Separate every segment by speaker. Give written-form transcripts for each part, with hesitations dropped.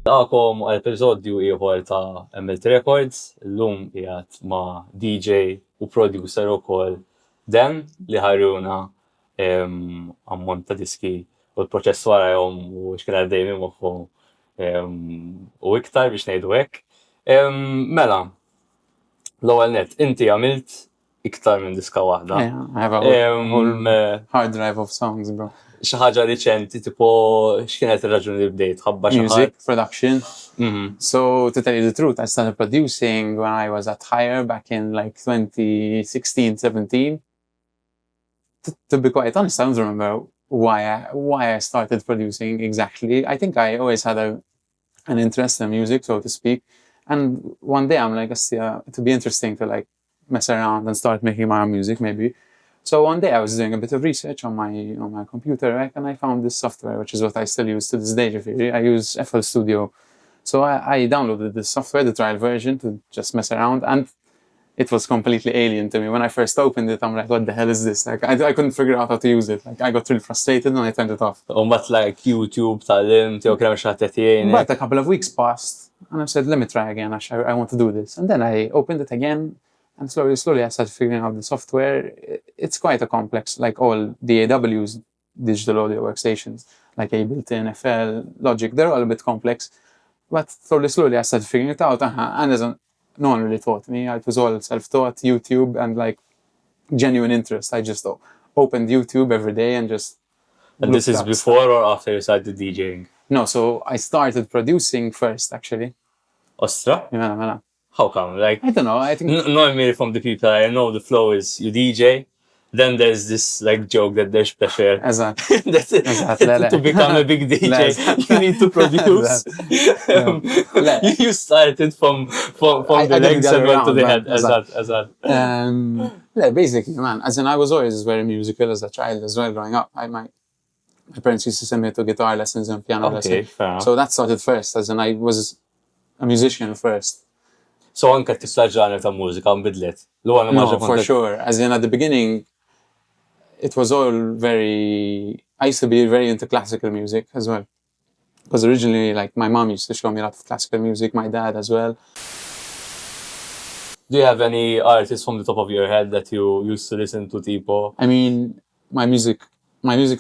Speaker 1: Għakom episodju ieħor ta' mltrecords, l-lum qiegħed ma' DJ u producer ukoll Daan li ħarjuna ammont ta' diski u l-proċess warahom u x'kien għaddej minn moħħhom u iktar biex ngħidu hekk. Mela, l-ewwel nett, inti għamilt iktar minn diska waħda.
Speaker 2: I have a whole hard drive of songs, bro.
Speaker 1: Xi ħaġa riċenti, tipo x'kienet ir-raġuni li bdejt? Ħabba xi
Speaker 2: Music production. So to tell you the truth, I started producing when I was at Higher back in like 2016, 17. To be quite honest, I don't remember why I started producing exactly. I think I always had an interest in music, so to speak. And one day I'm like, to be interesting to like mess around and start making my own music maybe. So one day I was doing a bit of research on my computer and I found this software, which is what I still use to this day. I use FL Studio. So I downloaded this software, the trial version, to just mess around, and it was completely alien to me. When I first opened it, I'm like, what the hell is this? Like, I couldn't figure out how to use it. Like, I got really frustrated and I turned it off.
Speaker 1: But like YouTube, talent,
Speaker 2: But a couple of weeks passed and I said, let me try again. I want to do this. And then I opened it again. And slowly I started figuring out the software. It's quite a complex, like all the DAWs, digital audio workstations, like Ableton, FL, Logic, they're all a bit complex. But slowly I started figuring it out. And no one really taught me. It was all self-taught, YouTube, and like genuine interest. I just opened YouTube every day and just...
Speaker 1: And this is before or after you started DJing?
Speaker 2: No, so I started producing first, actually.
Speaker 1: Ostra?
Speaker 2: Yeah.
Speaker 1: How come? Like,
Speaker 2: I don't know. I think
Speaker 1: normally from the people I know, the flow is you DJ, then there's this like joke that there's pressure.
Speaker 2: Exactly.
Speaker 1: That's it. To become a big DJ, you need to produce. You started from the legs and went to the head.
Speaker 2: Basically, man. As in, I was always very musical as a child as well. Growing up, my parents used to send me to guitar lessons and piano lessons. So that started first. As in, I was a musician first.
Speaker 1: So anka t-ġraġani ta' mużika nbidlet?
Speaker 2: No, for sure. As in, at the beginning, it was all I used to be very into classical music as well. Because originally, like, my mom used to show me a lot of classical music, my dad as well.
Speaker 1: Do you have any artists from the top of your head that you used to listen to, tipo?
Speaker 2: I mean, my music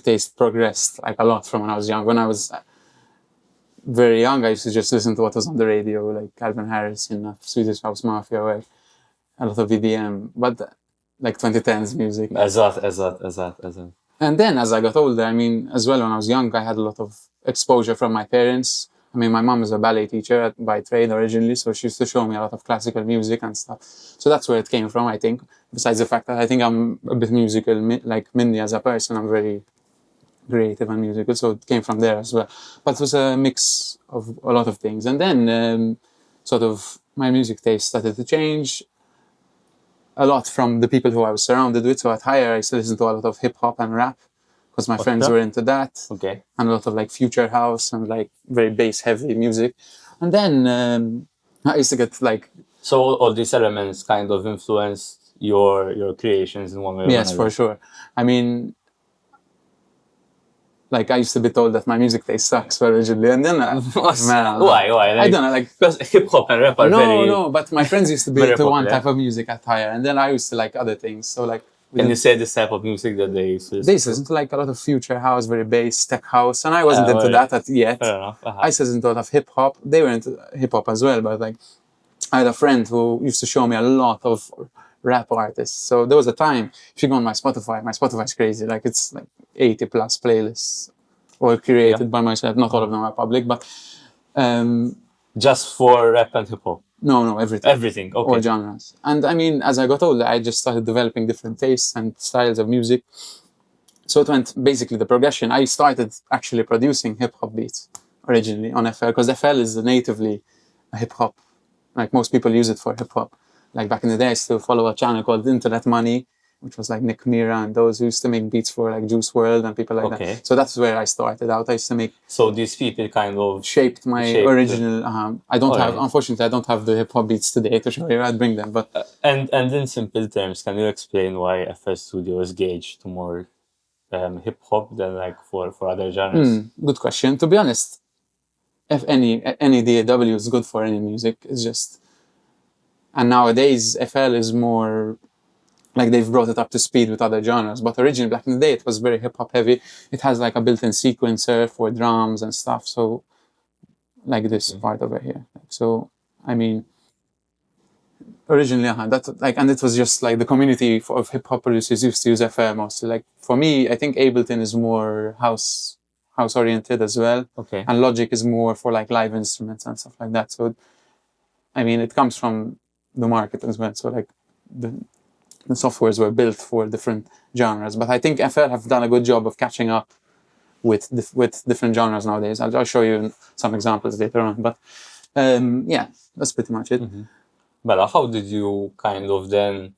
Speaker 2: taste progressed like a lot from when I was young. When I was very young, I used to just listen to what was on the radio, like Calvin Harris in Swedish House Mafia, or a lot of EDM, but like 2010s music.
Speaker 1: Eżatt.
Speaker 2: And then as I got older, I mean, as well when I was young, I had a lot of exposure from my parents. I mean, my mom is a ballet teacher by trade originally, so she used to show me a lot of classical music and stuff. So that's where it came from, I think. Besides the fact that I think I'm a bit musical, like Mindy as a person, I'm very creative and musical, so it came from there as well. But it was a mix of a lot of things. And then sort of my music taste started to change a lot from the people who I was surrounded with. So at Higher, I used to listen to a lot of hip hop and rap because my friends were into that.
Speaker 1: Okay.
Speaker 2: And a lot of like future house and like very bass heavy music. And then I used to get like...
Speaker 1: So all these elements kind of influenced your creations in one way or another?
Speaker 2: Yes, for sure. I mean, like, I used to be told that my music taste sucks originally, and then
Speaker 1: why? Like,
Speaker 2: I don't know, like,
Speaker 1: because hip hop and rap are
Speaker 2: no, but my friends used to be into one type of music at Higher, and then I used to like other things. So like,
Speaker 1: can you say this type of music that they used to listen?
Speaker 2: They used to like a lot of future house, very bass, tech house, and I wasn't into that yet.
Speaker 1: Fair enough.
Speaker 2: I was into a lot of hip hop. They were into hip hop as well, but like, I had a friend who used to show me a lot of rap artists. So there was a time, if you go on my Spotify is crazy. Like, it's like 80 plus playlists, all created by myself. Not all of them are public, but
Speaker 1: just for rap and hip hop?
Speaker 2: No, everything.
Speaker 1: Everything, okay.
Speaker 2: All genres. And I mean, as I got older, I just started developing different tastes and styles of music. So it went basically the progression. I started actually producing hip hop beats originally on FL, because FL is natively a hip hop. Like, most people use it for hip hop. Like, back in the day, I still follow a channel called Internet Money, which was like Nick Mira and those who used to make beats for like Juice WRLD and people like that. So that's where I started out. I used to make...
Speaker 1: So these people kind of...
Speaker 2: shaped my original... Unfortunately, I don't have the hip-hop beats today to show you. I'd bring them, but...
Speaker 1: And in simple terms, can you explain why FL Studio is gauged to more hip-hop than like for other genres?
Speaker 2: Good question. To be honest, if any DAW is good for any music. It's just, and nowadays FL is more like they've brought it up to speed with other genres. But originally, back in the day, it was very hip hop heavy. It has like a built-in sequencer for drums and stuff. So like this part over here. So I mean, originally that like, and it was just like the community of hip hop producers used to use FL mostly. Like for me, I think Ableton is more house oriented as well.
Speaker 1: Okay.
Speaker 2: And Logic is more for like live instruments and stuff like that. So I mean, it comes from the market as well. So like the softwares were built for different genres, but I think FL have done a good job of catching up with different genres nowadays. I'll show you some examples later on, but yeah, that's pretty much it.
Speaker 1: Mela, how did you kind of then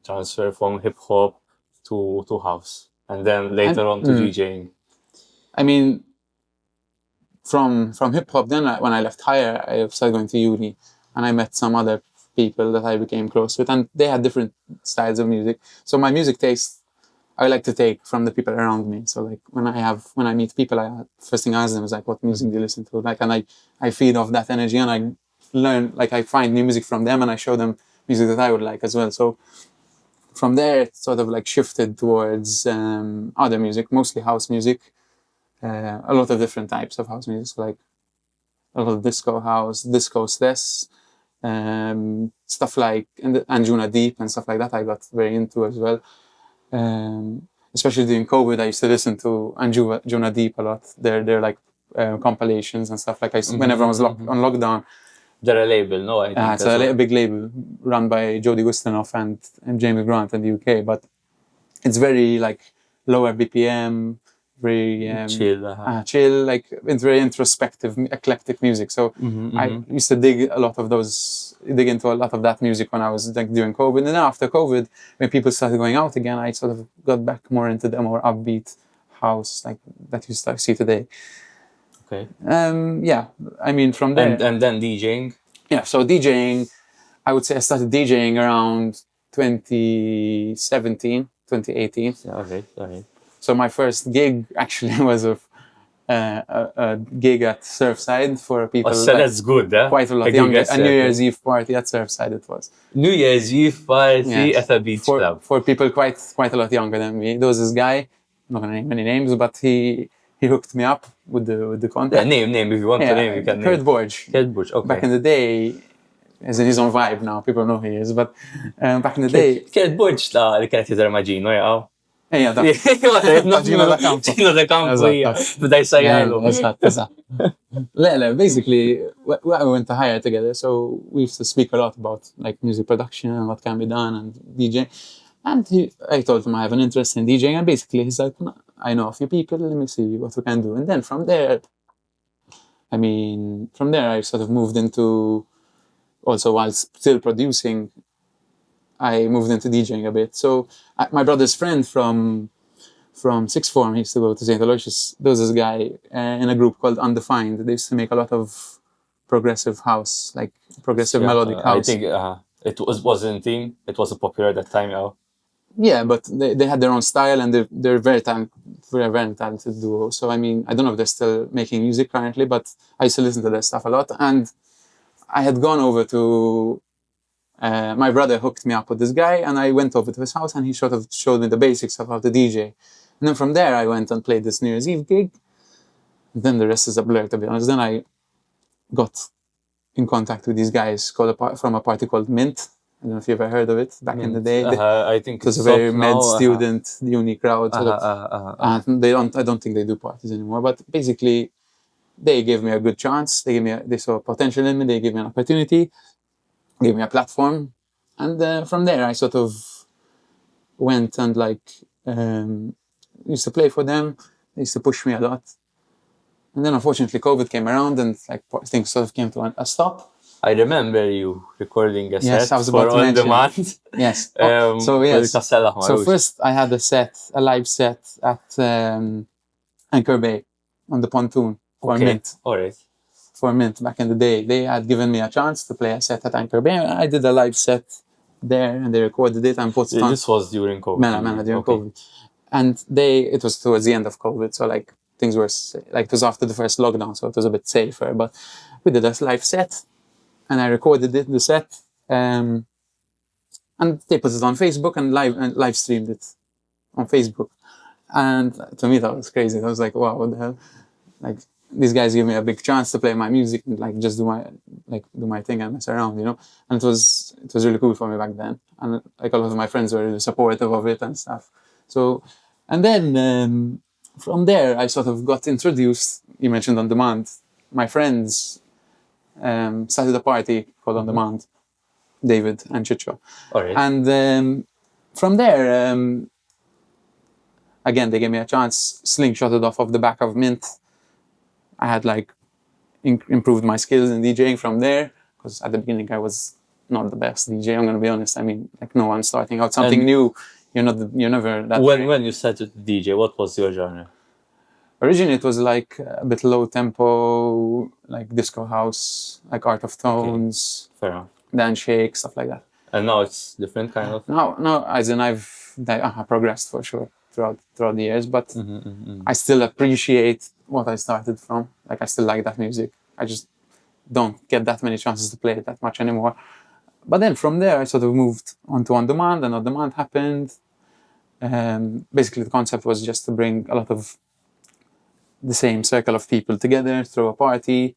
Speaker 1: transfer from hip hop to house, and then later on to DJing?
Speaker 2: I mean, from hip hop, then when I left higher, I started going to uni, and I met some other people that I became close with, and they had different styles of music. So my music taste, I like to take from the people around me. So like when I meet people, first thing I ask them is like, what music do you listen to? Like, and I feed off that energy, and I learn, like I find new music from them, and I show them music that I would like as well. So from there, it sort of like shifted towards other music, mostly house music, a lot of different types of house music, so like a lot of disco house, disco less, stuff like Anjuna Deep and stuff like that. I got very into as well. Especially during COVID, I used to listen to Anjuna Deep a lot. They're like compilations and stuff like. Whenever I was on lockdown.
Speaker 1: They're a label, no? I think
Speaker 2: it's a big label run by Jody Gustinoff and James Grant in the UK, but it's very like lower BPM, very chill, like it's very introspective, eclectic music. So I used to dig into a lot of that music when I was like during COVID. And then after COVID, when people started going out again, I sort of got back more into the more upbeat house like that you start see today.
Speaker 1: Okay.
Speaker 2: Yeah, I mean from there.
Speaker 1: And then DJing?
Speaker 2: Yeah, so DJing, I would say I started DJing around 2017, 2018.
Speaker 1: Yeah, okay.
Speaker 2: So my first gig actually was a gig at Surfside for people.
Speaker 1: Oh, so that's good, eh?
Speaker 2: Quite a lot younger. A New Year's Eve party at Surfside it was.
Speaker 1: New Year's Eve party at a beach club.
Speaker 2: For people quite a lot younger than me. There was this guy, I'm not gonna name any names, but he hooked me up with the contact.
Speaker 1: Yeah, name if you want to name. You can
Speaker 2: Kurt Borge.
Speaker 1: Okay.
Speaker 2: Back in the day, as in his own vibe now, people know who he is. But back in the day,
Speaker 1: Kurt Borge li kienet jidher maġino, jaqaw.
Speaker 2: Ejja, dak.
Speaker 1: Gino da campo, b'da jsajjalu.
Speaker 2: Basically, we went to hire together, so we used to speak a lot about like music production and what can be done and DJ. And I told him I have an interest in DJing, and basically he's like, I know a few people, let me see what we can do. And then from there, I sort of moved into, also while still producing, I moved into DJing a bit. So my brother's friend from sixth form, he used to go to St. Aloysius. There was this guy in a group called Undefined. They used to make a lot of progressive house, like progressive melodic house.
Speaker 1: I think it wasn't a thing. It wasn't popular at that time, yeah.
Speaker 2: Yeah, but they had their own style, and they're very talented duo. So I mean, I don't know if they're still making music currently, but I used to listen to their stuff a lot. And I had gone over to my brother hooked me up with this guy, and I went over to his house, and he sort of showed me the basics of how to DJ. And then from there, I went and played this New Year's Eve gig. And then the rest is a blur, to be honest. Then I got in contact with these guys from a party called Mint. I don't know if you've ever heard of it. Back in the day,
Speaker 1: I think
Speaker 2: it was a very med student, uni crowd. And I don't think they do parties anymore. But basically, they gave me a good chance. They saw potential in me. They gave me an opportunity, gave me a platform, and from there, I sort of went and like used to play for them. They used to push me a lot. And then unfortunately, COVID came around, and like things sort of came to a stop.
Speaker 1: I remember you recording a set
Speaker 2: I was about
Speaker 1: for On Demand.
Speaker 2: Yes. So first I had a live set at Anchor Bay on the pontoon for Mint.
Speaker 1: All right.
Speaker 2: For Mint back in the day. They had given me a chance to play a set at Anchor Bay. I did a live set there, and they recorded it and put it on.
Speaker 1: This was during COVID.
Speaker 2: During COVID. And it was towards the end of COVID, so like things were like, it was after the first lockdown, so it was a bit safer. But we did a live set, and I recorded it, the set, and they put it on Facebook and live streamed it on Facebook. And to me, that was crazy. I was like, wow, what the hell? Like, these guys give me a big chance to play my music and like just do my thing and mess around, you know. And it was really cool for me back then. And like a lot of my friends were really supportive of it and stuff. So, and then from there, I sort of got introduced. You mentioned On Demand. My friends started a party called On Demand, David and Chicho.
Speaker 1: All right.
Speaker 2: And from there, again, they gave me a chance, slingshotted off of the back of Mint. I had like improved my skills in DJing from there, because at the beginning I was not the best DJ. I'm gonna be honest. I mean, like, no one starting out something new. You're never that.
Speaker 1: When you started to DJ, what was your genre?
Speaker 2: Originally, it was like a bit low tempo, like disco house, like Art of Tones,
Speaker 1: Fair enough.
Speaker 2: dance shake, stuff like that.
Speaker 1: And now it's different kind of.
Speaker 2: No, as in I progressed for sure throughout the years, but I still appreciate what I started from. Like, I still like that music. I just don't get that many chances to play it that much anymore. But then from there, I sort of moved on to On Demand, and On Demand happened. Basically, the concept was just to bring a lot of the same circle of people together, throw a party,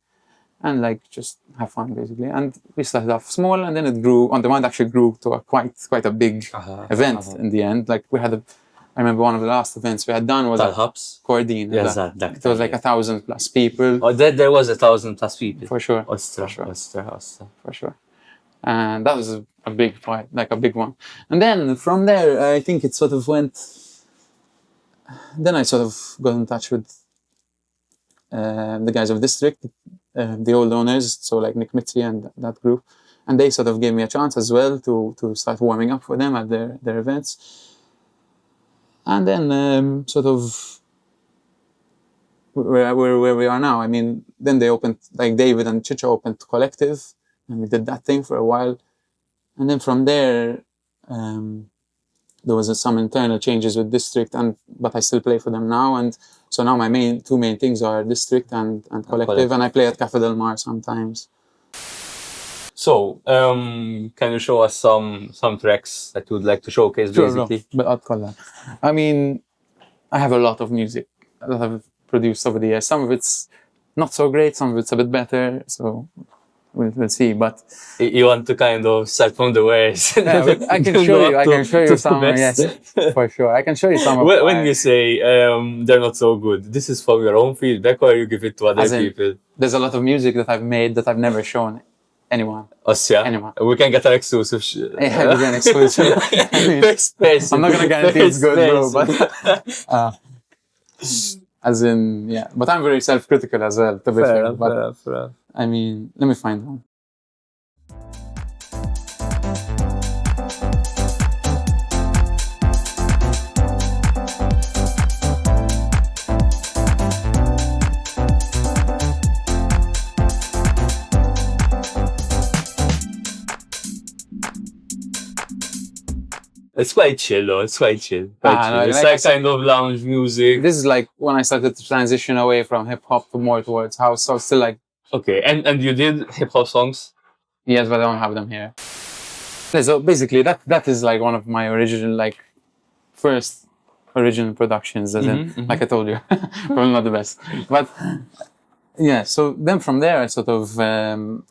Speaker 2: and like just have fun, basically. And we started off small, and then it grew. On Demand actually grew to a quite a big event in the end. Like, we had I remember one of the last events we had done was at Cordine.
Speaker 1: Yes,
Speaker 2: it was like 1,000+ people.
Speaker 1: Oh, there was 1,000+ people.
Speaker 2: For sure.
Speaker 1: Ostra.
Speaker 2: For sure. And that was a big part, like a big one. And then from there, I think it sort of went. Then I sort of got in touch with the guys of District, the old owners, so like Nick Mitzi and that group. And they sort of gave me a chance as well to start warming up for them at their events. And then sort of where we are now. I mean, then they opened, like David and Chicho opened Collective, and we did that thing for a while. And then from there, there was some internal changes with District, but I still play for them now. And so now my two main things are District and Collective, and I play at Cafe Del Mar sometimes.
Speaker 1: So, can you show us some tracks that you would like to showcase, basically?
Speaker 2: Sure, but I'll call that. I mean, I have a lot of music that I've produced over the years. Some of it's not so great, some of it's a bit better, so we'll see. But
Speaker 1: you want to kind of start from the worst.
Speaker 2: Yeah, I can show you some. Yes, for sure. I can show you some.
Speaker 1: When you say they're not so good, this is from your own feedback, or you give it to other people?
Speaker 2: There's a lot of music that I've made that I've never shown anyone.
Speaker 1: Anyone. We can get an exclusive.
Speaker 2: Yeah, we get an exclusive. I mean, I'm not gonna guarantee it's good, bro, but as in, yeah. But I'm very self-critical as well, to be fair. But I mean, let me find one.
Speaker 1: It's quite chill, though. It's quite chill.
Speaker 2: No,
Speaker 1: it's like kind of lounge music.
Speaker 2: This is like when I started to transition away from hip hop to more towards house. So still like.
Speaker 1: Okay, and you did hip hop songs?
Speaker 2: Yes, but I don't have them here. So basically, that is like one of my original, like, first original productions. As in, like I told you, probably not the best, but yeah. So then from there, I sort of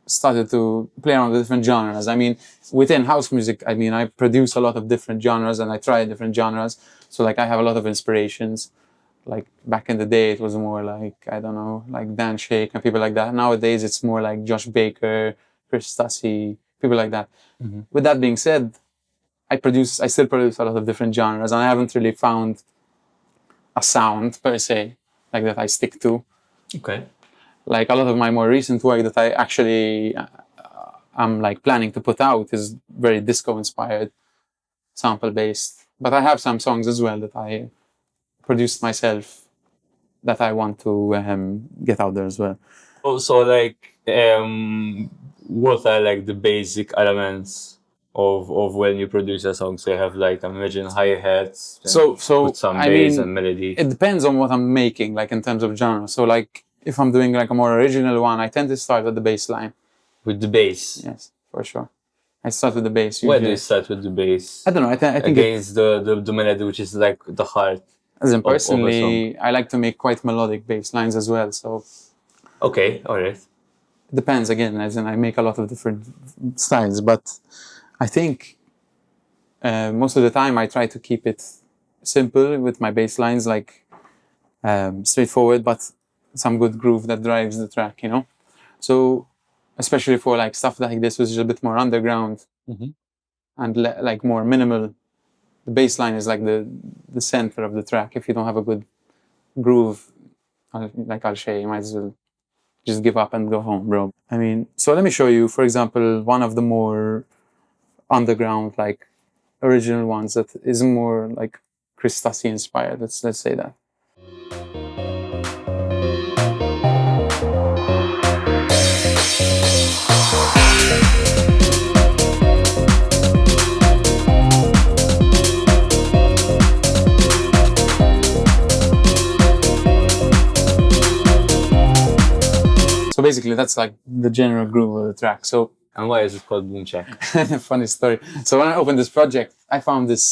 Speaker 2: started to play around with different genres. I mean, within house music, I mean, I produce a lot of different genres and I try different genres. So like I have a lot of inspirations. Like back in the day, it was more like, I don't know, like Dan Shake and people like that. Nowadays, it's more like Josh Baker, Chris Stassi, people like that. With that being said, I still produce a lot of different genres, and I haven't really found a sound per se, like that I stick to.
Speaker 1: Okay.
Speaker 2: Like a lot of my more recent work that I actually I'm like planning to put out is very disco inspired, sample based. But I have some songs as well that I produced myself that I want to get out there as well.
Speaker 1: Also, like, what are like the basic elements of when you produce a song? So you have like, imagine hi-hats,
Speaker 2: So
Speaker 1: with some
Speaker 2: I
Speaker 1: bass
Speaker 2: mean,
Speaker 1: and melody.
Speaker 2: it depends on what I'm making, like in terms of genre. So like if I'm doing like a more original one, I tend to start with the bass line.
Speaker 1: With the bass.
Speaker 2: Yes, for sure. I start with the bass
Speaker 1: Why
Speaker 2: usually.
Speaker 1: do you start with the bass?
Speaker 2: I don't know. I think
Speaker 1: Against the melody, which is like the heart.
Speaker 2: as in
Speaker 1: of a song.
Speaker 2: personally, I like to make quite melodic bass lines as well. So
Speaker 1: Okay, alright.
Speaker 2: it depends again, as in I make a lot of different styles, but I think most of the time I try to keep it simple with my bass lines, like straightforward, but some good groove that drives the track, you know? So especially for like stuff like this, which is a bit more underground and like more minimal, the bass line is like the center of the track. If you don't have a good groove, I'll say, you might as well just give up and go home, bro. I mean, so let me show you, for example, one of the more underground, like original ones that is more like Chris Tassi inspired. Let's say that. So basically, that's like the general groove of the track. So,
Speaker 1: And why is it called Boom Check?
Speaker 2: funny story. So when I opened this project, I found this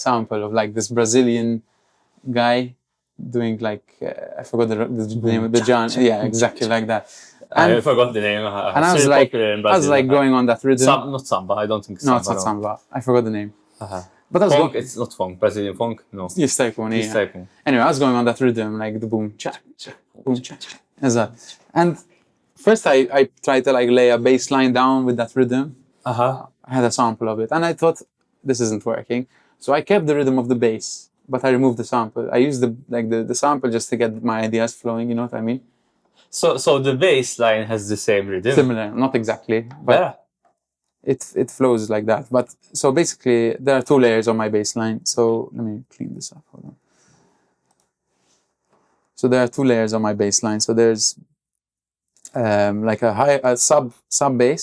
Speaker 2: sample of like this Brazilian guy doing like I forgot the name of the John. Yeah, exactly like that.
Speaker 1: I forgot the name.
Speaker 2: And I was like going on that rhythm.
Speaker 1: Not samba. I don't think it's
Speaker 2: No,
Speaker 1: samba.
Speaker 2: it's not samba. I forgot the name.
Speaker 1: Uh-huh.
Speaker 2: But I was
Speaker 1: Funk.
Speaker 2: going.
Speaker 1: It's not funk. Brazilian funk. No.
Speaker 2: Yes, type one.
Speaker 1: It's
Speaker 2: Yeah.
Speaker 1: type one.
Speaker 2: Anyway, I was going on that rhythm, like the boom, cha, cha, boom, cha, cha, as that. And first, I tried to like lay a bass line down with that rhythm. I had a sample of it, and I thought this isn't working. So I kept the rhythm of the bass, but I removed the sample. I used the sample just to get my ideas flowing. You know what I mean?
Speaker 1: So the bass line has the same rhythm.
Speaker 2: Similar, not exactly, but
Speaker 1: Yeah.
Speaker 2: it flows like that. But so basically, there are two layers on my bass line. So let me clean this up. Hold on. So there are two layers on my bass line. So there's like a sub bass.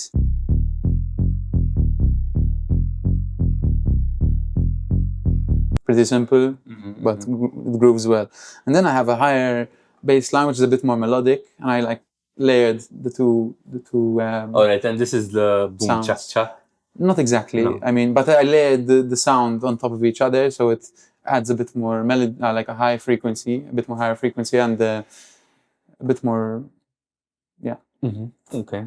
Speaker 2: Pretty simple, but it grooves well. And then I have a higher bass line, which is a bit more melodic, and I like layered the two.
Speaker 1: All right, and this is the boom
Speaker 2: Sounds.
Speaker 1: cha cha.
Speaker 2: Not exactly.
Speaker 1: No.
Speaker 2: I mean, but I layered the sound on top of each other, so it adds a bit more melody, like a high frequency, a bit more higher frequency, and a bit more, yeah.
Speaker 1: Okay.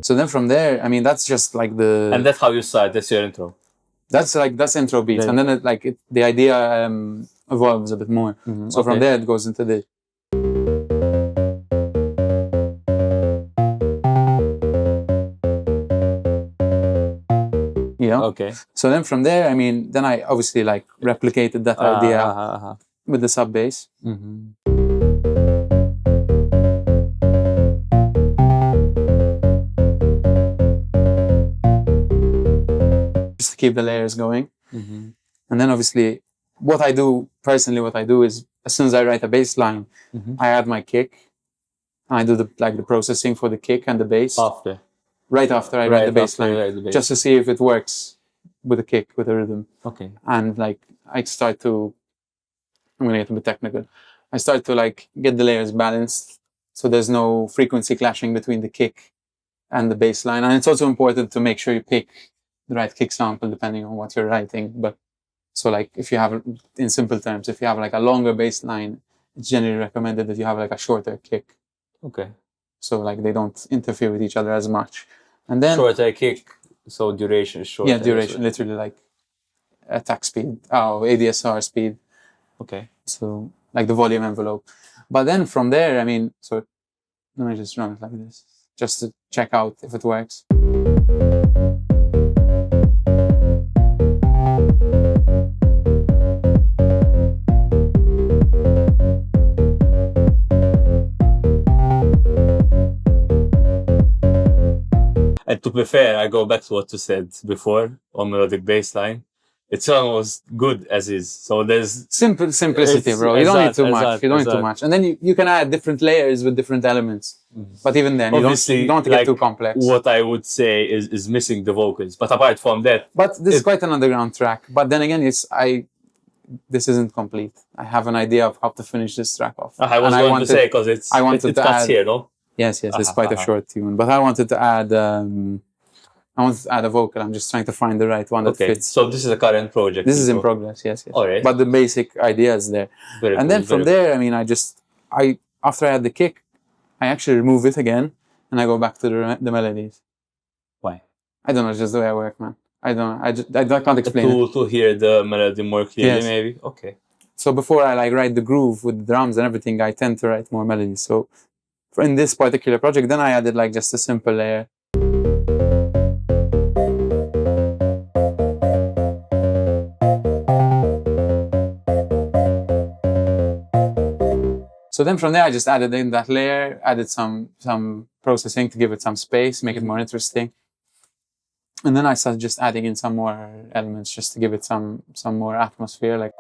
Speaker 2: So then from there, I mean, that's just like the.
Speaker 1: And that's how you start. That's your intro.
Speaker 2: That's intro beats,
Speaker 1: Yeah.
Speaker 2: and then the idea evolves a bit more. So from
Speaker 1: Okay.
Speaker 2: there, it goes into the. Yeah.
Speaker 1: Okay.
Speaker 2: So then from there, I mean, then I obviously like replicated that idea with the sub bass. Just to keep the layers going. And then obviously, what I do is as soon as I write a bass line, I add my kick. I do the processing for the kick and the bass.
Speaker 1: After.
Speaker 2: Right after I write the bass
Speaker 1: after you
Speaker 2: line,
Speaker 1: write the bass.
Speaker 2: just to see if it works with the kick, with the rhythm.
Speaker 1: Okay.
Speaker 2: And like I start to, I'm gonna get a bit technical. I start to like get the layers balanced, so there's no frequency clashing between the kick and the bass line. And it's also important to make sure you pick the right kick sample depending on what you're writing. But so like if you have, in simple terms, if you have like a longer bass line, it's generally recommended that you have like a shorter kick,
Speaker 1: Okay.
Speaker 2: so like they don't interfere with each other as much. And then
Speaker 1: Shorter kick, so duration is shorter.
Speaker 2: yeah, duration, literally like attack speed, ADSR speed.
Speaker 1: Okay.
Speaker 2: So like the volume envelope. But then from there, I mean, so let me just run it like this, just to check out if it works.
Speaker 1: And to be fair, I go back to what you said before on melodic bass line. it's almost good as is. So there's
Speaker 2: Simplicity, bro. You don't need too much. You don't need too much. And then you can add different layers with different elements. But even then, you don't want to get too complex.
Speaker 1: What I would say is missing the vocals. But apart from that,
Speaker 2: but this is quite an underground track. But then again, this isn't complete. I have an idea of how to finish this track off.
Speaker 1: I was going to say because it cuts here, no?
Speaker 2: Yes, it's quite a short tune. But I wanted to add a vocal. I'm just trying to find the right one that fits.
Speaker 1: So this is a current project.
Speaker 2: This is in progress. Yes.
Speaker 1: All right.
Speaker 2: But the basic idea is there. Then from there, I mean, after I had the kick, I actually remove it again and I go back to the melodies.
Speaker 1: Why?
Speaker 2: I don't know. It's just the way I work, man. I don't know. I can't explain it.
Speaker 1: To hear the melody more clearly, maybe. Okay.
Speaker 2: So before I write the groove with the drums and everything, I tend to write more melodies. So in this particular project, then I added just a simple layer. So then from there, I just added in that layer, added some processing to give it some space, make it more interesting. And then I started just adding in some more elements just to give it some more atmosphere.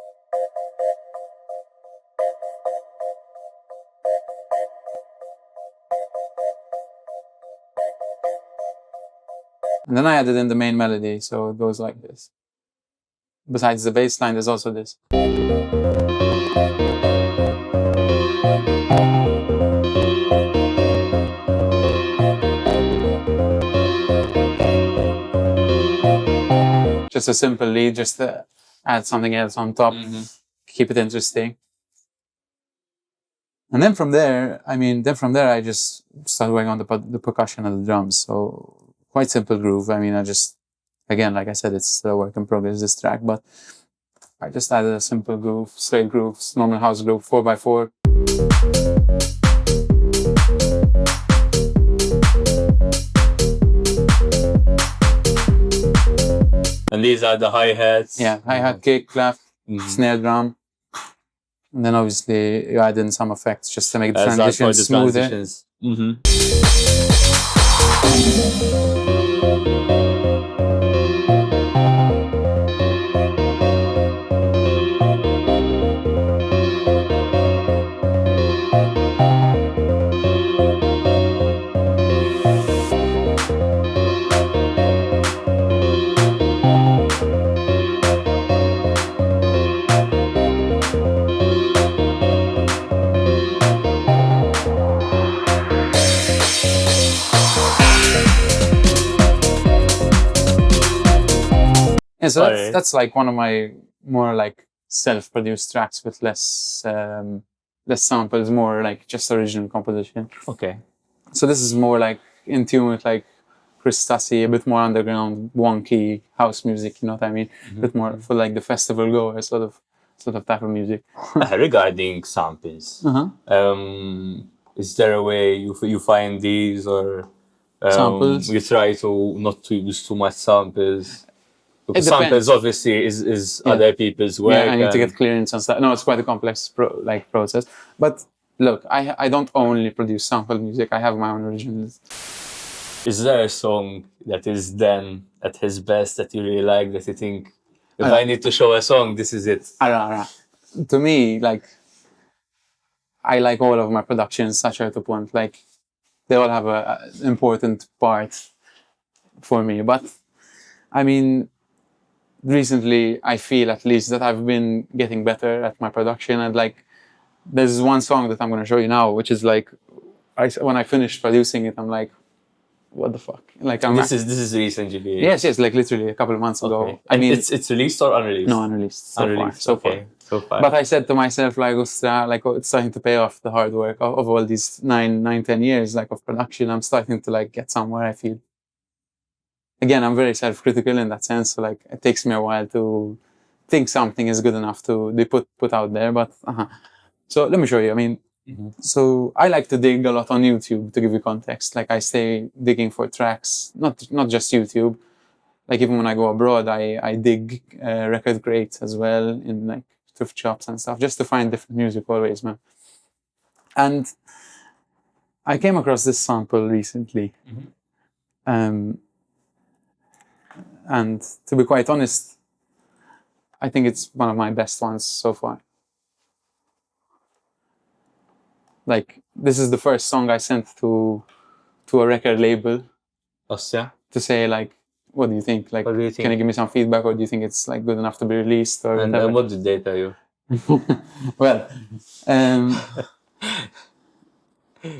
Speaker 2: And then I added in the main melody, so it goes like this. Besides the bass line, there's also this. Just a simple lead, just to add something else on top, keep it interesting. And then from there, I just started working on the percussion and the drums. So quite simple groove. I mean, again, like I said, it's still a work in progress, this track, but I just added a simple groove, straight grooves, normal house groove, 4x4.
Speaker 1: And these are the hi-hats.
Speaker 2: Yeah, hi-hat, kick, clap, snare drum. And then obviously you add in some effects just to make the transitions smoother. Yeah, so that's one of my more self-produced tracks with less samples, more just original composition.
Speaker 1: Okay.
Speaker 2: So this is more in tune with Chris Tassi, a bit more underground, wonky house music. You know what I mean? A bit more for the festival goer sort of type of music.
Speaker 1: Regarding samples, is there a way you find these or
Speaker 2: samples?
Speaker 1: You try to not to use too much samples? Because samples obviously is other people's work.
Speaker 2: Yeah, I need to get clearance and stuff. No, it's quite a complex process. But look, I don't only produce sample music. I have my own originals.
Speaker 1: Is there a song that is Dan at his best that you really like, that you think, if I need to show a song, this is it?
Speaker 2: To me, I like all of my productions, such a point. They all have an important part for me. But I mean, recently I feel at least that I've been getting better at my production, and there's one song that I'm going to show you now, which is when I finished producing it, I'm like, what the fuck?
Speaker 1: This is recently.
Speaker 2: Yes, literally a couple of months ago.
Speaker 1: Okay. I mean, it's released or unreleased?
Speaker 2: No, unreleased. So far. But I said to myself, it's starting to pay off the hard work of all these 9-10 years of production. I'm starting to get somewhere, I feel. Again, I'm very self-critical in that sense. So it takes me a while to think something is good enough to be put out there. But so let me show you. I mean, so I like to dig a lot on YouTube, to give you context. I stay digging for tracks, not just YouTube. Even when I go abroad, I dig record crates as well in thrift shops and stuff, just to find different music always, man. And I came across this sample recently. And to be quite honest, I think it's one of my best ones so far. Like, this is the first song I sent to a record label
Speaker 1: Ossia?
Speaker 2: to say, like, what do you think? Like,
Speaker 1: What do you
Speaker 2: can you give me some feedback, or do you think it's like good enough to be released, or
Speaker 1: And
Speaker 2: whatever?
Speaker 1: what did they tell you?
Speaker 2: Well,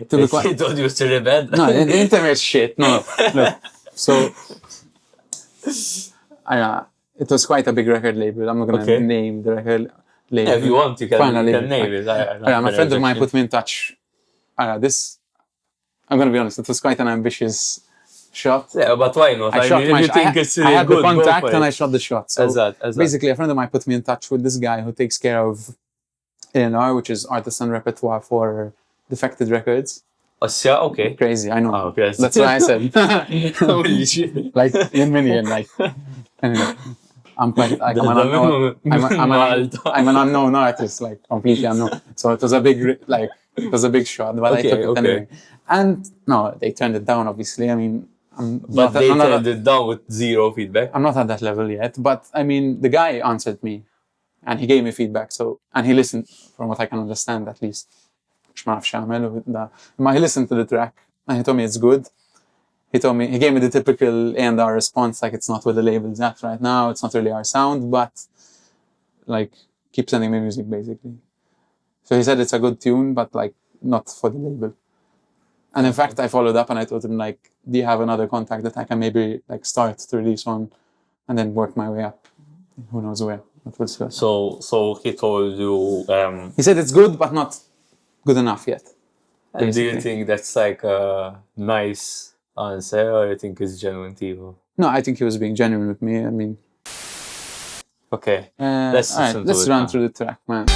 Speaker 2: to be quite,
Speaker 1: He told you to the bed?
Speaker 2: no, the internet shit. No, look. So, it was quite a big record label. I'm not gonna
Speaker 1: Okay.
Speaker 2: name the record label.
Speaker 1: If you want, you can,
Speaker 2: Final
Speaker 1: you can
Speaker 2: label.
Speaker 1: name it.
Speaker 2: My friend of mine put me in touch. This, I'm gonna be honest, it was quite an ambitious shot.
Speaker 1: Yeah, but why not?
Speaker 2: I shot
Speaker 1: mean,
Speaker 2: my
Speaker 1: if you think it's really
Speaker 2: I had
Speaker 1: good,
Speaker 2: the
Speaker 1: go
Speaker 2: contact
Speaker 1: for
Speaker 2: and
Speaker 1: it.
Speaker 2: I shot the shot. So basically, a friend of mine put me in touch with this guy who takes care of A&R, which is artisan repertoire for Defected Records.
Speaker 1: Ossia, okay.
Speaker 2: Crazy, I know.
Speaker 1: Oh, okay.
Speaker 2: That's why I said.
Speaker 1: Holy shit.
Speaker 2: Like in million, like. Anyway, I'm quite like I'm an unknown artist, like completely unknown. So it was a big shot, but I took it anyway. And no, they turned it down. Obviously, I mean,
Speaker 1: but they turned it down with zero feedback.
Speaker 2: I'm not at that level yet, but I mean, the guy answered me, and he gave me feedback. So, and he listened, from what I can understand, at least. He listened to the track, and he told me it's good. He gave me the typical A&R response, like it's not where the label's at right now, it's not really our sound, but like keep sending me music basically. So he said it's a good tune, but like not for the label. And in fact, I followed up and I told him, like, do you have another contact that I can maybe like start to release on and then work my way up? Who knows where?
Speaker 1: So he told you...
Speaker 2: he said it's good, but not good enough yet.
Speaker 1: And do you think that's like a nice answer, or you think it's genuine to you?
Speaker 2: No, I think he was being genuine with me. I mean...
Speaker 1: Okay,
Speaker 2: let's run through the track, man.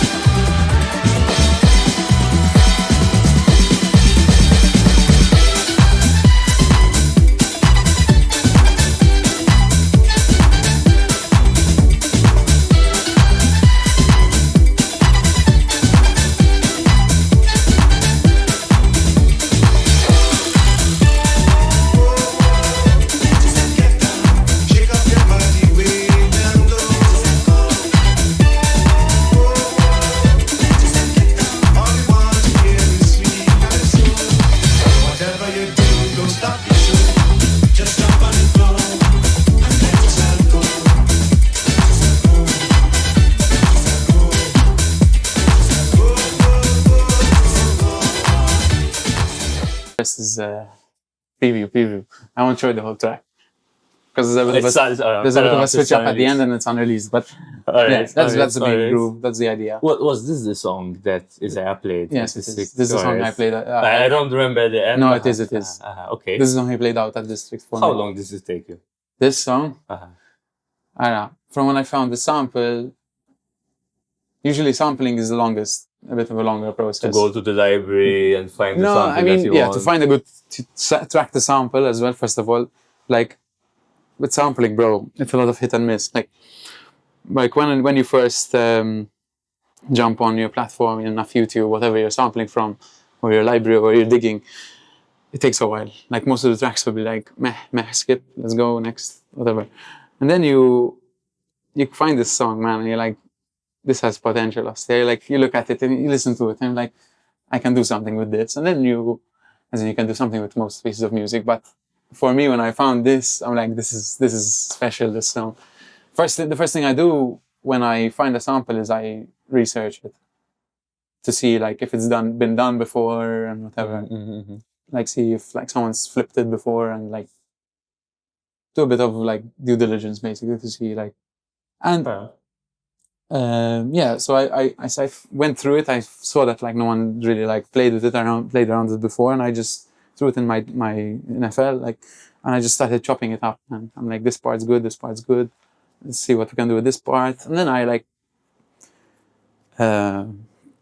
Speaker 2: This is preview. I won't show you the whole track because there's a bit of a switch up at the end and it's unreleased. But that's the big groove. That's the idea.
Speaker 1: What was this? The song that Isaiah played?
Speaker 2: Yes, this is the song I played.
Speaker 1: I don't remember the end.
Speaker 2: No, it is.
Speaker 1: Okay.
Speaker 2: This is the song he played out at District 4.
Speaker 1: How long does it take you?
Speaker 2: This song? I don't know. From when I found the sample, usually sampling is the longest. A bit of a longer process.
Speaker 1: To go to the library and find the sample that you want.
Speaker 2: To find a good track the sample as well. First of all, like with sampling, bro, it's a lot of hit and miss. Like when you first jump on your platform in YouTube, whatever you're sampling from, or your library, or you're digging, it takes a while. Like most of the tracks will be like meh, skip, let's go next, whatever. And then you find this song, man, and you're like, this has potential. Like you look at it and you listen to it and like, I can do something with this. And then you can do something with most pieces of music. But for me, when I found this, I'm like, this is special, this song. The first thing I do when I find a sample is I research it to see like if it's been done before and whatever. Like see if like someone's flipped it before and like do a bit of like due diligence basically to see like, and so I went through it. I saw that like no one really like played around with it before, and I just threw it in my NFL like, and I just started chopping it up. And I'm like, this part's good. Let's see what we can do with this part. And then I like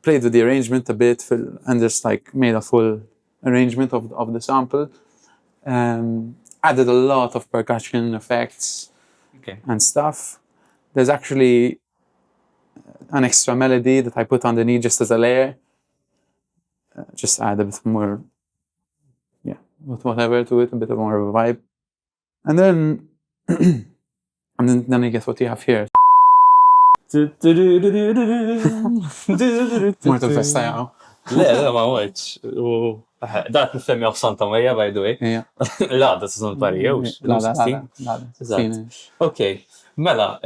Speaker 2: played with the arrangement a bit and just like made a full arrangement of the sample. Added a lot of percussion effects and stuff. There's actually an extra melody that I put underneath just as a layer. Just add a bit more, whatever to it, a bit more of a vibe. And then, then you get what you have here. Mort il-festa jaqgħu.
Speaker 1: Le, ma morċ. Dak nifemmi għaf Santa Maria, by the way.
Speaker 2: Yeah.
Speaker 1: La, da s-sun parijewx.
Speaker 2: La.
Speaker 1: Okay, Mela,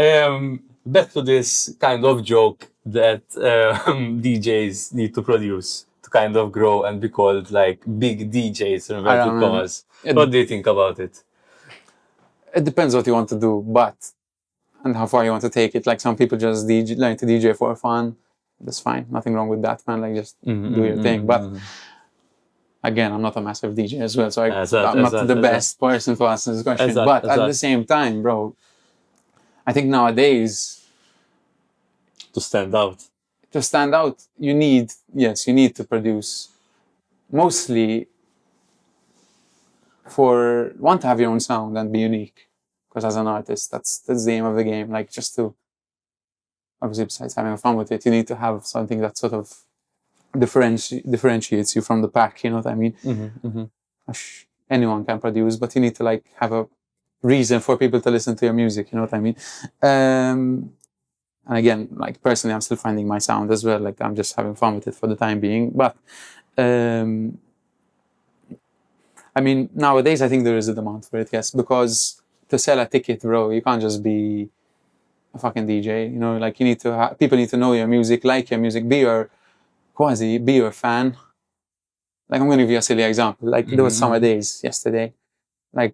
Speaker 1: back to this kind of joke that DJs need to produce to kind of grow and be called like big DJs in inverted commas. What do you think about it?
Speaker 2: It depends what you want to do, and how far you want to take it. Like some people just learn to DJ for fun. That's fine. Nothing wrong with that, man. Like just do your thing. But again, I'm not a massive DJ as well, so I'm not the best person to answer this question. But at the same time, bro, I think nowadays
Speaker 1: to stand out,
Speaker 2: you need to produce mostly to have your own sound and be unique. Because as an artist, that's the aim of the game. Like just to, obviously besides having fun with it, you need to have something that sort of differentiates you from the pack, you know what I mean? Anyone can produce, but you need to like have a reason for people to listen to your music, you know what I mean? And again, like personally, I'm still finding my sound as well. Like I'm just having fun with it for the time being. But I mean, nowadays I think there is a demand for it, yes, because to sell a ticket, bro, you can't just be a fucking DJ, you know, like you need to people need to know your music, like your music, be your fan. Like I'm going to give you a silly example. Like there was Summer Days yesterday. Like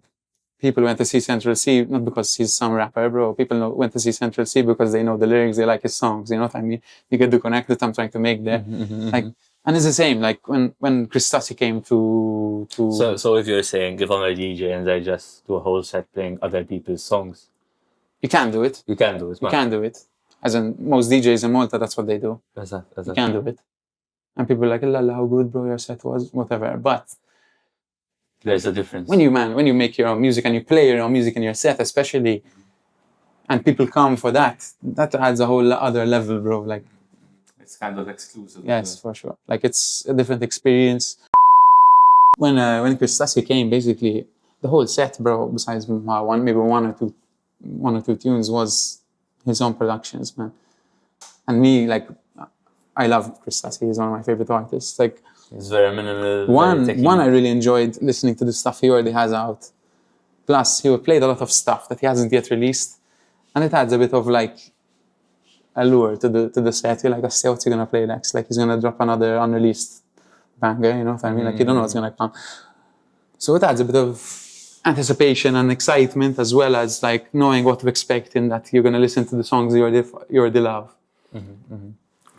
Speaker 2: people went to see Central C, not because he's some rapper, bro. People went to see Central C because they know the lyrics, they like his songs, you know what I mean? You get to connect that I'm trying to make there. Like, and it's the same, like when Chris Tassi came to...
Speaker 1: So if you're saying, if I'm a DJ and I just do a whole set playing other people's songs...
Speaker 2: You can do it.
Speaker 1: You can do it.
Speaker 2: You can do it. As in, most DJs in Malta, that's what they do. You can do it. And people are like, lala, how good, bro, your set was, whatever. But...
Speaker 1: There's a difference.
Speaker 2: When you make your own music and you play your own music in your set, especially, and people come for that adds a whole other level, bro. Like...
Speaker 1: It's kind of exclusive.
Speaker 2: Yes, for sure. Like it's a different experience. When Chris Tassi came, basically the whole set, bro, besides one or two tunes, was his own productions, man. And me, like, I love Chris Tassi. He's one of my favorite artists. Like,
Speaker 1: it's very minimal.
Speaker 2: One I really enjoyed listening to the stuff he already has out. Plus, he played a lot of stuff that he hasn't yet released, and it adds a bit of like allure to the set. You're like, I see what's he gonna play next. Like he's gonna drop another unreleased banger, you know what I mean? Like you don't know what's gonna come. So it adds a bit of anticipation and excitement, as well as like knowing what to expect in that you're gonna listen to the songs you already love.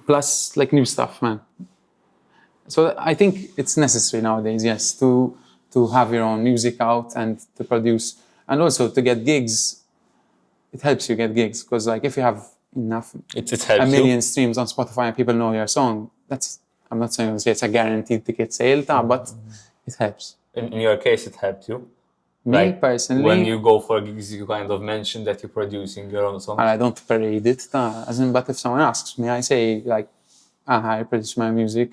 Speaker 2: Plus like new stuff, man. So I think it's necessary nowadays, yes, to have your own music out and to produce, and also to get gigs. It helps you get gigs because like if you have enough, a million streams on Spotify and people know your song, I'm not saying it's a guaranteed ticket sale, but it helps.
Speaker 1: In your case, it helped you?
Speaker 2: Me personally,
Speaker 1: when you go for gigs, you kind of mention that you're producing your own song.
Speaker 2: And I don't parade it, but if someone asks me, I say like, I produce my music.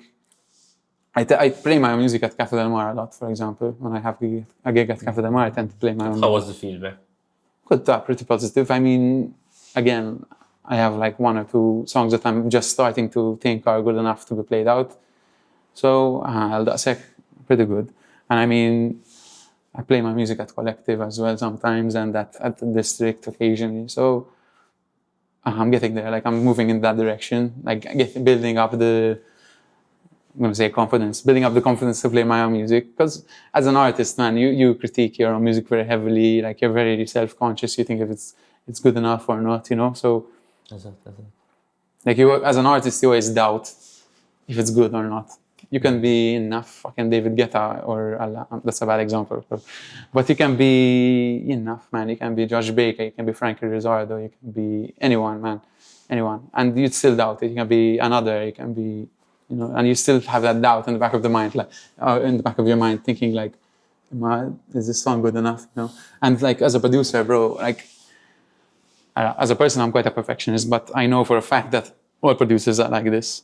Speaker 2: I play my own music at Cafe Del Mar a lot, for example. When I have a gig at Cafe Del Mar, I tend to play my own
Speaker 1: music. How was the feedback?
Speaker 2: Good, pretty positive. I mean, again, I have like one or two songs that I'm just starting to think are good enough to be played out. So, that's pretty good. And I mean, I play my music at Collective as well sometimes, and at the District occasionally. So, I'm getting there. Like, I'm moving in that direction. Like, building up the confidence to play my own music. Because as an artist, man, you critique your own music very heavily. Like, you're very self-conscious. You think if it's good enough or not, you know? So, like, you as an artist, you always doubt if it's good or not. You can be enough fucking David Guetta or Allah, that's a bad example, but you can be enough, man. You can be Josh Baker, you can be Frankie Rizzardo, you can be anyone, man, anyone, and you'd still doubt it. You can be another, you can be, you know, and you still have that doubt in the back of the mind, like in the back of your mind, thinking like, is this song good enough? You know, and like as a producer, bro, like as a person, I'm quite a perfectionist, but I know for a fact that all producers are like this.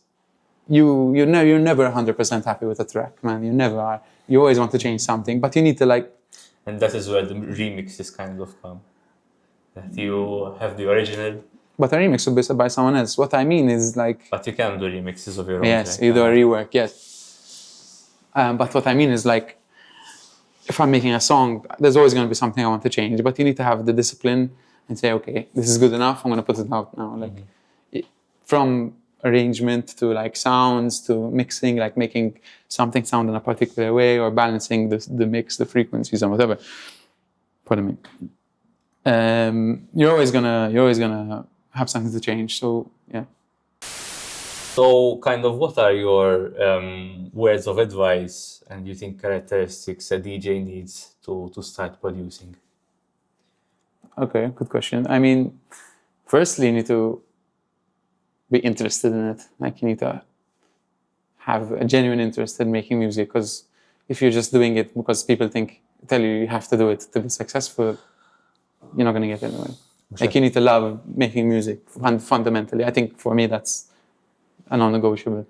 Speaker 2: You're never 100% happy with a track, man. You never are. You always want to change something, but you need to like...
Speaker 1: And that is where the remixes kind of come. That you have the original,
Speaker 2: But a remix would be by someone else. What I mean is like...
Speaker 1: But you can do remixes of your own.
Speaker 2: Yes,
Speaker 1: track.
Speaker 2: you do a rework, yes. But what I mean is like, if I'm making a song, there's always going to be something I want to change, but you need to have the discipline and say, okay, this is good enough, I'm going to put it out now. Like, from arrangement to like sounds to mixing, like making something sound in a particular way or balancing the mix, the frequencies and whatever. Pardon me. You're always gonna have something to change. So yeah.
Speaker 1: So kind of what are your words of advice and you think characteristics a DJ needs to start producing?
Speaker 2: Okay, good question. I mean, firstly, you need to be interested in it. Like, you need to have a genuine interest in making music, because if you're just doing it because people tell you you have to do it to be successful, you're not going to get anywhere. Sure. Like, you need to love making music fundamentally. I think for me that's a non-negotiable.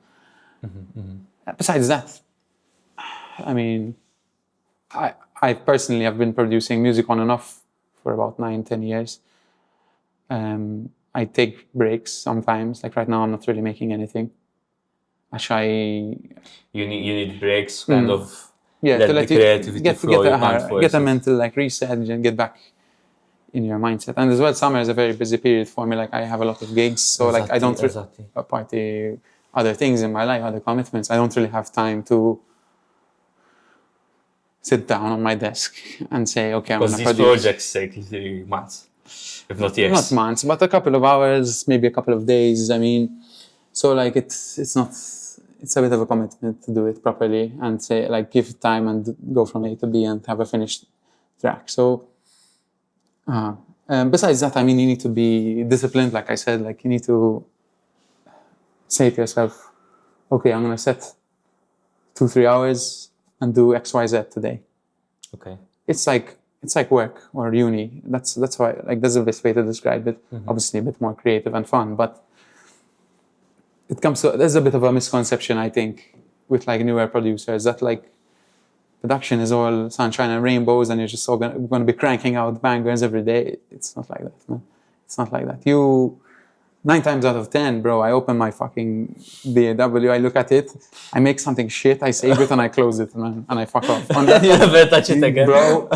Speaker 2: Besides that, I mean, I personally have been producing music on and off for about 9-10 years. I take breaks sometimes. Like right now, I'm not really making anything. I try.
Speaker 1: You need breaks, kind of.
Speaker 2: Yeah,
Speaker 1: let
Speaker 2: to let
Speaker 1: the creativity
Speaker 2: you
Speaker 1: flow.
Speaker 2: get a mental like reset and get back in your mindset. And as well, summer is a very busy period for me. Like, I have a lot of gigs, so like I don't party, other things in my life, other commitments. I don't really have time to sit down on my desk and say, okay, I'm going to produce.
Speaker 1: Because these projects take literally months, if not years.
Speaker 2: Not months, but a couple of hours, maybe a couple of days. I mean, so like it's a bit of a commitment to do it properly and say, like, give it time and go from A to B and have a finished track. So besides that, I mean, you need to be disciplined. Like I said, like, you need to say to yourself, okay, I'm going to set 2-3 hours and do X, Y, Z today. Okay. It's like work or uni. That's why, like, that's the best way to describe it. Obviously a bit more creative and fun, but there's a bit of a misconception, I think, with like newer producers, that like production is all sunshine and rainbows and you're just all going to be cranking out bangers every day. It's not like that, man. It's not like that. 9 times out of 10, bro, I open my fucking DAW, I look at it, I make something shit, I save it and I close it, man, and I fuck off. On that,
Speaker 1: you never touch it again.
Speaker 2: Bro,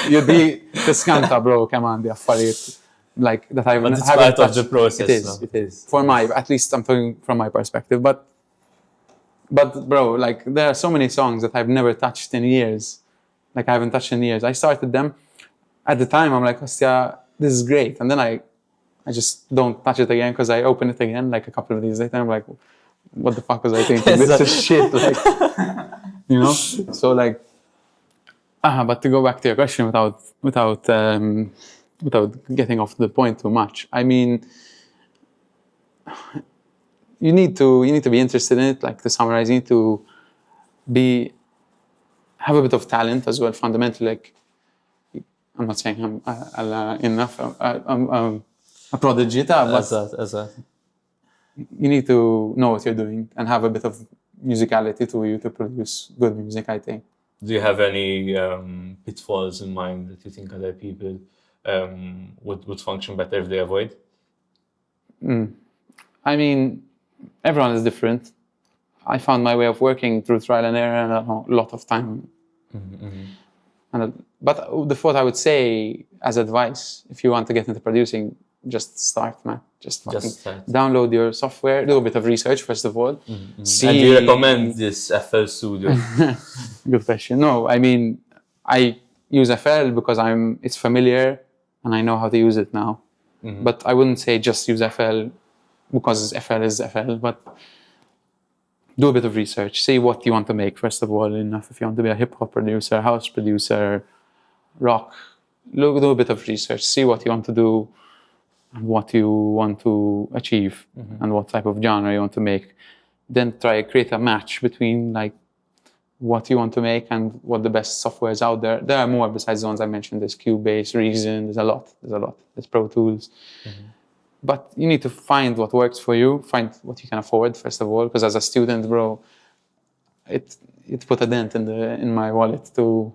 Speaker 2: you'd be tiskanta, bro, come on, the affarijiet. Like, that I haven't
Speaker 1: touched. But it's part of the process.
Speaker 2: It is. At least I'm talking from my perspective. But bro, like, there are so many songs that I've never touched in years. Like, I haven't touched in years. I started them. At the time, I'm like, hostia, this is great. And then I just don't touch it again because I open it again like a couple of days later. I'm like, what the fuck was I thinking? This is shit. Like, you know? So like, but to go back to your question without getting off the point too much. I mean, you need to be interested in it. Like, to summarize, you need to have a bit of talent as well. Fundamentally, like, I'm not saying I'm a prodigy, but you need to know what you're doing and have a bit of musicality to you to produce good music, I think.
Speaker 1: Do you have any pitfalls in mind that you think other people would function better if they avoid?
Speaker 2: I mean, everyone is different. I found my way of working through trial and error and a lot of time. But the thought I would say as advice, if you want to get into producing, just start, man. Just start. Download your software, do a bit of research first of all.
Speaker 1: And do you recommend this FL Studio?
Speaker 2: Good question. No, I mean, I use FL because it's familiar and I know how to use it now. But I wouldn't say just use FL because FL is FL, but do a bit of research. See what you want to make, first of all, enough if you want to be a hip-hop producer, house producer, rock. Do a bit of research. See what you want to do and what you want to achieve and what type of genre you want to make. Then create a match between like what you want to make and what the best software is out there. There are more besides the ones I mentioned. There's Cubase, Reason, there's a lot. There's Pro Tools. But you need to find what works for you, find what you can afford, first of all, because as a student, bro, it put a dent in my wallet to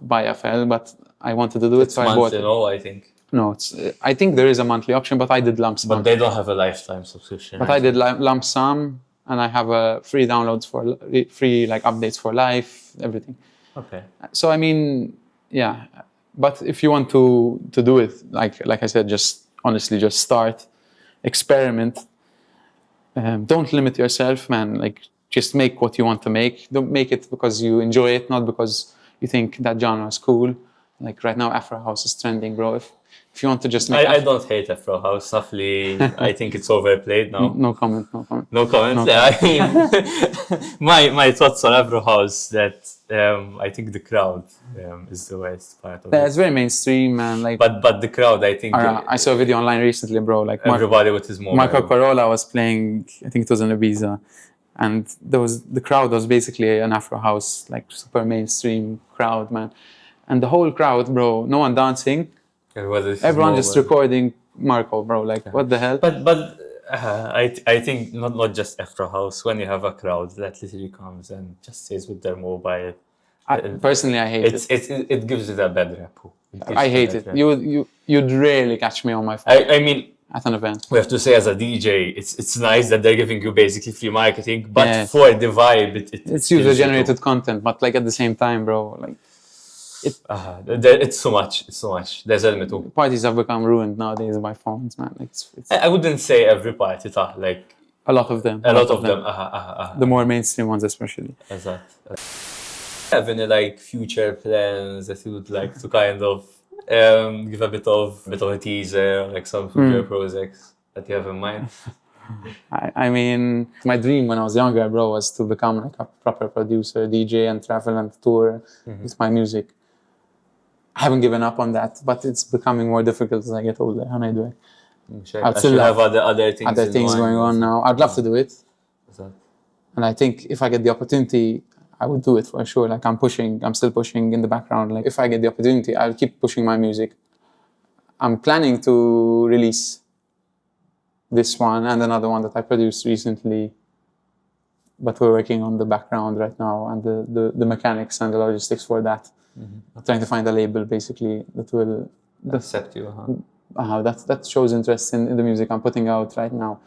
Speaker 2: buy FL, but I wanted to do it, so I bought it.
Speaker 1: I think.
Speaker 2: No, I think there is a monthly option, but I did lump sum.
Speaker 1: But they don't have a lifetime subscription.
Speaker 2: But I did lump sum, and I have free downloads for free like updates for life, everything.
Speaker 1: Okay.
Speaker 2: So I mean, yeah. But if you want to do it, like I said, just honestly, just start, experiment. Don't limit yourself, man. Like, just make what you want to make. Don't make it because you enjoy it, not because you think that genre is cool. Like right now, Afro House is trending, bro. If you want to just make...
Speaker 1: I don't hate Afro House. Roughly, I think it's overplayed now.
Speaker 2: No comment, no comment.
Speaker 1: No comment?
Speaker 2: No
Speaker 1: Yeah, I mean, my thoughts on Afro House that I think the crowd is the worst part of
Speaker 2: Yeah,
Speaker 1: it.
Speaker 2: it's very mainstream, man. Like,
Speaker 1: But the crowd, I think...
Speaker 2: I saw a video online recently, bro. Like
Speaker 1: everybody with his mobile.
Speaker 2: Marco Corolla was playing, I think it was in Ibiza. And the crowd was basically an Afro House, like super mainstream crowd, man. And the whole crowd, bro, no one dancing. Everyone just recording Marco, bro. Like, what the hell?
Speaker 1: But I think not just Afro House. When you have a crowd that literally comes and just stays with their mobile.
Speaker 2: Personally, I hate it.
Speaker 1: It gives it a bad rap.
Speaker 2: I hate it. You'd rarely catch me on my phone.
Speaker 1: I mean,
Speaker 2: at an event.
Speaker 1: We have to say, as a DJ, it's nice that they're giving you basically free marketing, but for the vibe,
Speaker 2: it's user-generated content. But like at the same time, bro, like
Speaker 1: it's so much. It's so much. There's a limit.
Speaker 2: Parties have become ruined nowadays by phones, man. Like
Speaker 1: I wouldn't say every party, like
Speaker 2: a lot of them.
Speaker 1: A lot of them.
Speaker 2: The more mainstream ones, especially.
Speaker 1: Exactly. Have any like future plans that you would like to kind of give a bit of a teaser, like some future projects that you have in mind?
Speaker 2: I mean, my dream when I was younger, bro, was to become like a proper producer, DJ, and travel and tour with my music. I haven't given up on that, but it's becoming more difficult as I get older, and I do it.
Speaker 1: Sure. I still have other things
Speaker 2: going on now. I'd love to do it, and I think if I get the opportunity, I would do it for sure. Like I'm still pushing in the background. Like if I get the opportunity, I'll keep pushing my music. I'm planning to release this one and another one that I produced recently, but we're working on the background right now and the mechanics and the logistics for that. Trying to find a label basically that will
Speaker 1: accept you.
Speaker 2: That shows interest in the music I'm putting out right now.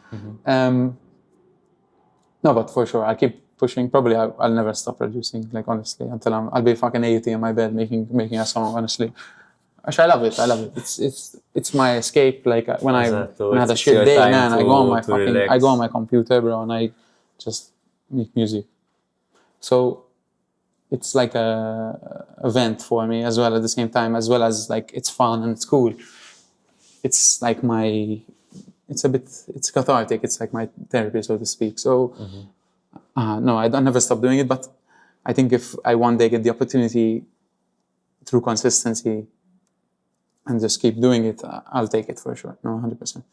Speaker 2: No, but for sure I'll keep pushing. Probably I'll never stop producing, like honestly, until I'll be fucking 80 in my bed making a song, honestly. Actually, I love it. It's my escape. Like when I had a shit day, man, I go on my computer, bro, and I just make music. So it's like a event for me as well at the same time, as well as like it's fun and it's cool. It's like it's cathartic. It's like my therapy, so to speak. So no, I don't never stop doing it, but I think if I one day get the opportunity through consistency and just keep doing it, I'll take it for sure. No, 100%.